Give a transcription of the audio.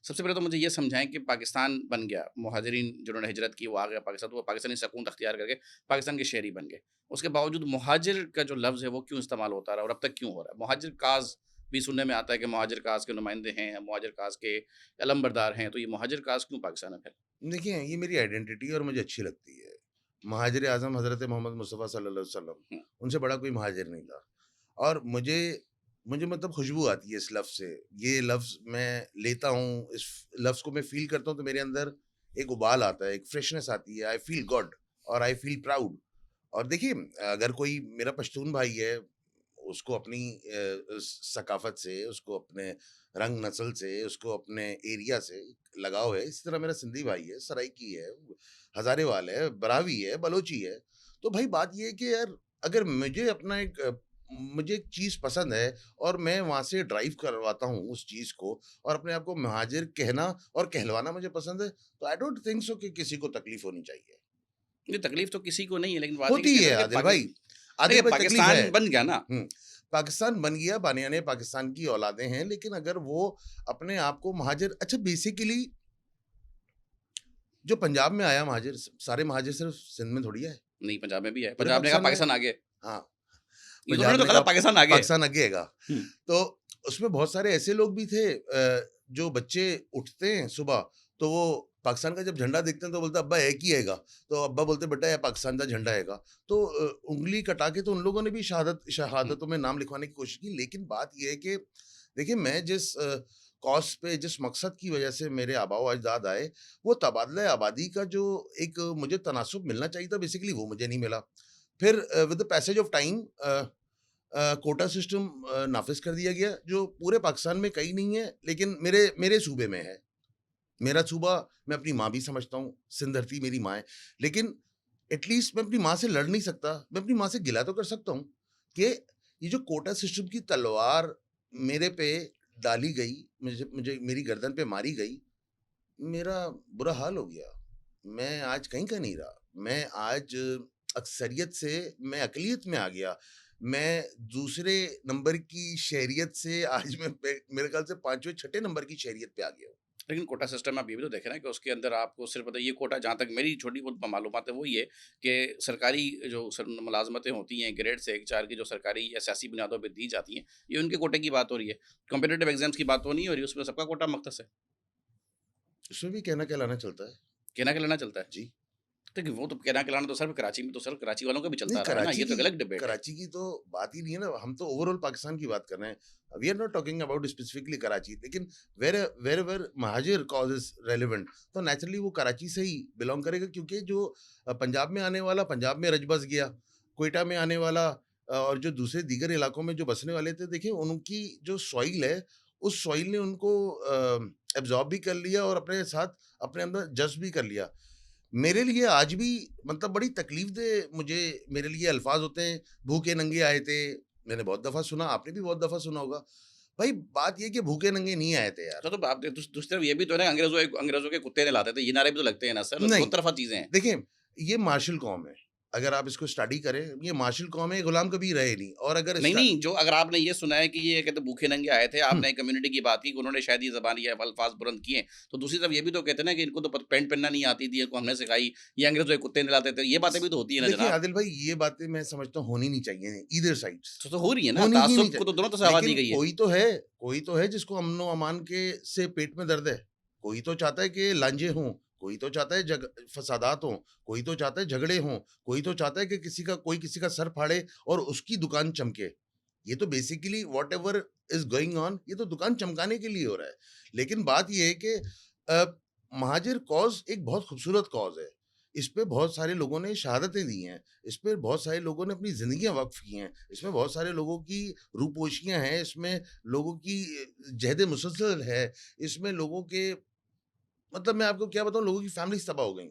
सबसे पहले तो मुझे ये समझाएँ कि पाकिस्तान बन गया, मुहाजिरीन जिन्होंने हिजरत की वो आ गए पाकिस्तान, तो वो पाकिस्तानी सकून अख्तियार करके पाकिस्तान के शहरी बन गए। उसके बावजूद मुहाजिर का जो लफ्ज़ है वो क्यों इस्तेमाल होता रहा और अब तक क्यों हो रहा है? मुहाजिर काज़ भी सुनने में आता है कि मुहाजिर काज़ के नुमाइंदे हैं, मुहाजिर काज़ के अलमबरदार हैं, तो ये मुहाजिर काज़ क्यों पाकिस्तान में फैला? देखिए, ये मेरी आइडेंटिटी है और मुझे अच्छी लगती है। महाजिर आज़म हज़रत मोहम्मद मुस्तफ़ा सल्लल्लाहु अलैहि वसल्लम, हुँ, उनसे बड़ा कोई महाजिर नहीं था। और मुझे मुझे मतलब खुशबू आती है इस लफ्ज़ से। ये लफ्ज़ मैं लेता हूँ, इस लफ्ज़ को मैं फ़ील करता हूँ तो मेरे अंदर एक उबाल आता है, एक फ्रेशनेस आती है, आई फ़ील गुड और आई फ़ील प्राउड। और देखिए, अगर कोई मेरा पश्तून भाई है, उसको अपनी सकाफ़त से, उसको अपने रंग नस्ल से, उसको अपने एरिया से लगाव है। इसी तरह मेरा सिंधी भाई है, सराइकी है, हज़ारेवाल है, बरावी है, बलोची है। तो भाई बात ये है कि यार, अगर मुझे एक चीज़ पसंद है और मैं वहाँ से ड्राइव करवाता हूँ उस चीज़ को और अपने आप को महाजिर कहना और कहलवाना मुझे पसंद है, तो आई डोंट थिंक सो कि किसी को तकलीफ़ होनी चाहिए। ये तकलीफ़ तो किसी को नहीं है, लेकिन बात है कि होती कहते है हैं ना कि आदिल भाई, आदिल भाई तकलीफ़ है। पाकिस्तान बन गया ना, हुँ, पाकिस्तान बन गया, बानियाने पाकिस्तान की औलादें हैं, लेकिन अगर वो अपने आप को महाजिर अच्छा बेसिकली जो पंजाब में आया महाजिर, सारे महाजिर सिर्फ़ सिंध में थोड़ी आए, नहीं पंजाब में भी है, पूरे पंजाब ने कहा पाकिस्तान में आए। पाकिस्तान आगे, हाँ, ये तो उन्होंने पंजाब तो ने कहा था कहा पाकिस्तान आगे। पाकिस्तान आगे हैगा। हुँ, तो उसमें बहुत सारे ऐसे लोग भी थे, जो बच्चे उठते हैं सुबह, तो वो पाकिस्तान का जब झंडा देखते हैं तो बोलते हैं अब्बा एक ही हैगा। तो अब्बा बोलते हैं बेटा ये पाकिस्तान का झंडा हैगा। तो उँगली कटा के तो उन लोगों ने भी हुँ, शहादतों में नाम लिखवाने की कोशिश की। लेकिन बात ये है कि देखिए, मैं जिस कॉज़ पे, जिस मकसद की वजह से मेरे आबा-ओ-अजदाद आए, वो तबादला आबादी का जो एक मुझे तनासुब मिलना चाहिए था, बेसिकली वो मुझे नहीं मिला। फिर with the passage of time quota system नाफ़िज़ कर दिया गया, जो पूरे पाकिस्तान में कहीं नहीं है, लेकिन मेरे मेरे सूबे में है। मेरा सूबा मैं अपनी माँ भी समझता हूँ, सिंध धरती मेरी माँ है। लेकिन एटलीस्ट मैं अपनी माँ से लड़ नहीं सकता, मैं अपनी माँ से गिला तो कर सकता हूँ कि ये जो कोटा सिस्टम की तलवार मेरे पे डाली गई, मुझे मुझे मेरी गर्दन पे मारी गई, मेरा बुरा हाल हो गया। मैं आज कहीं का नहीं रहा। मैं आज अक्सरियत से मैं अक़लियत में आ गया। मैं दूसरे नंबर की शहरियत से आज मैं पे मेरे ख़्याल से 5वें छठे नंबर की शहरियत पे आ गया हूँ। लेकिन कोटा सिस्टम में आप ये भी तो देखें ना कि उसके अंदर आपको सिर्फ़ मतलब ये कोटा जहाँ तक मेरी छोटी बहुत मालूमात है वो ये कि सरकारी जो मुलाज़मतें होती हैं ग्रेड से 1-4 की जो सरकारी या सियासी बुनियादों पे दी जाती हैं, ये उनके कोटे की बात हो रही है। कॉम्पिटिटिव एग्ज़ाम्स की बात तो नहीं हो रही, उसमें सबका कोटा मुख्तस है। उसमें भी कहना कहलाना चलता है। कहना-कहलाना चलता है। जी। देखिए वो तो कहना-कहलाना तो सिर्फ़ कराची में तो सिर्फ़ कराची वालों का भी नहीं, चलता रहा है ना, ये तो एक अलग डिबेट है। कराची की तो बात ही नहीं है ना, हम तो ओवरऑल पाकिस्तान की बात कर रहे हैं। We are not talking about specifically Karachi, लेकिन wherever Mohajir cause is relevant, तो नेचुरली वो कराची से ही बिलॉन्ग करेगा, क्योंकि जो पंजाब में आने वाला पंजाब में रच बस गया, क्वेटा में आने वाला और जो दूसरे दीगर इलाकों में जो बसने वाले थे, देखिए उनकी जो सॉइल है, उस सॉइल ने उनको एब्ज़ॉर्ब भी कर लिया और अपने साथ अपने अंदर जज़्ब भी कर लिया। मेरे लिए आज भी मतलब बड़ी तकलीफ़देह मुझे मेरे लिए अल्फ़ाज़ होते हैं, भूखे नंगे आए थे, मैंने बहुत दफ़ा सुना, आपने भी बहुत दफ़ा सुना होगा। भाई बात ये है कि भूखे नंगे नहीं आए थे यार। तो आप दूसरी तरफ ये भी तो है ना अंग्रेज़ों के कुत्ते नहलाते थे, ये नारे भी तो लगते हैं ना सर, दो नहीं, तरफ़ा चीज़ें हैं। देखिए, ये मार्शल कौम है। अगर आप इसको स्टडी करें, ये मार्शल कौम है, ये गुलाम कभी रहे नहीं और अगर नहीं, नहीं, जो अगर आपने ये सुना है कि ये कहते भूखे नंगे आए थे, हुँ, आपने एक कम्युनिटी की बात की कि उन्होंने शायद ये ज़बान ये अल्फ़ाज़ बुलंद किए, तो दूसरी तरफ ये भी तो कहते हैं ना कि इनको तो पैंट पहनना नहीं आती थी, इनको हमने सिखाई, ये अंग्रेज़ों के कुत्ते नहलाते थे, ये बातें भी तो होती है ना देखिए जनाब। आदिल भाई, ये बातें मैं समझता हूँ होनी नहीं चाहिए ईदर साइड्स। तो हो रही है ना, होनी ही नहीं ताज्जुब को चाहिए। तो दोनों तरफ से हवा दी लेकिन गई है। कोई तो है जिसको अमन-ओ-अमान के से पेट में दर्द है। कोई तो चाहता है कि लांझे हों, कोई तो चाहता है फसादात हों, कोई तो चाहता है झगड़े हों, कोई तो चाहता है कि कोई किसी का सर फाड़े और उसकी दुकान चमके। ये तो basically whatever is going on, ये तो दुकान चमकाने के लिए हो रहा है। लेकिन बात ये है कि अ, महाजिर कॉज़ एक बहुत खूबसूरत कॉज़ है। इस पे बहुत सारे लोगों ने शहादतें दी हैं। इस पे बहुत सारे लोगों ने अपनी ज़िंदगियाँ वक़्फ़ की हैं। इसमें बहुत सारे लोगों की रूपोशियाँ हैं, इसमें लोगों की जहद मुसलसल है, इसमें लोगों के मतलब मैं आपको क्या बताऊँ, लोगों की फ़ैमिलीज़ तबाह हो गईं।